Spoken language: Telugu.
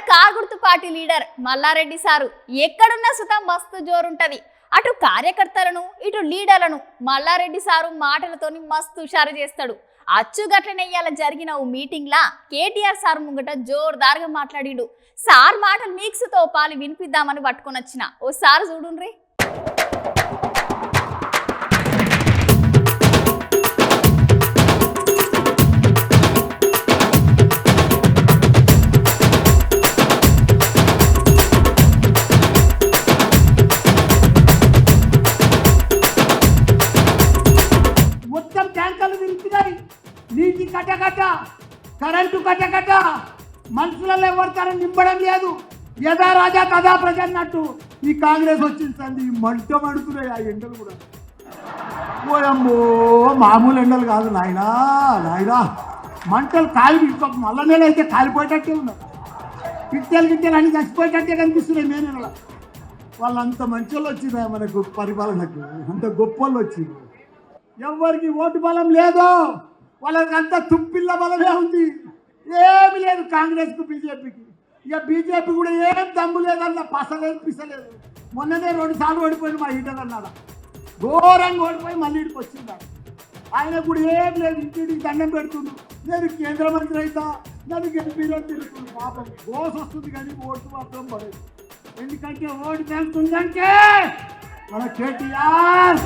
కాగుర్తు పార్టీ లీడర్ మల్లారెడ్డి సారు ఎక్కడున్నా సుతం మస్తు జోరుంటది. అటు కార్యకర్తలను ఇటు లీడర్లను మల్లారెడ్డి సారు మాటలతోని మస్తు హుషారు చేస్తాడు. అచ్చుగట్లనే ఇయాల జరిగిన ఓ మీటింగ్ లా కేటీఆర్ సార్ ముంగట జోరుదారుగా మాట్లాడిండు. సార్ మాటలు మీక్స్తో పాలి వినిపిద్దామని పట్టుకొని వచ్చిన ఓ సార్ చూడుండ్రి. నీటి కటకట, కరెంటు కటకట, మనుషులలో ఎవరికైనా నింపడం లేదు. యథా రాజా తదా ప్రజ అన్నట్టు ఈ కాంగ్రెస్ వచ్చింది. మంట మడుతున్నాయి ఆ ఎండలు కూడా. పోయమ్మో మామూలు ఎండలు కాదు నాయనా. మంటలు మళ్ళా నెల అయితే కాలిపోయేటట్టే ఉన్నారు. గిట్టెలు అన్ని చచ్చిపోయేటట్టే కనిపిస్తున్నాయి మే నెల. వాళ్ళంత మంచి వాళ్ళు వచ్చిందా మనకు పరిపాలనకు, అంత గొప్ప వాళ్ళు వచ్చింది. ఎవరికి ఓటు బలం లేదు, వాళ్ళకంతా తుప్పిల్ల బలమే ఉంది. ఏమి లేదు కాంగ్రెస్కు బీజేపీకి. ఇక బీజేపీ కూడా ఏం దమ్ము లేదన్న పసలేదు పిసలేదు. మొన్ననే 2 సార్లు ఓడిపోయింది మా ఈటలు అన్నాడు. ఘోరంగా ఓడిపోయి మళ్ళీ ఇడికి వచ్చిందాడు. ఆయన కూడా ఏం లేదు, ఇంటికి దండం పెడుతుండు. నేను కేంద్ర మంత్రి అవుతా, నన్ను గెలిపిలో తిరుగుతుంది. పాపం గోస వస్తుంది కానీ ఓటు మాత్రం పడేది. ఎందుకంటే ఓటు బ్యాంక్ ఉందంటే మన కేటీఆర్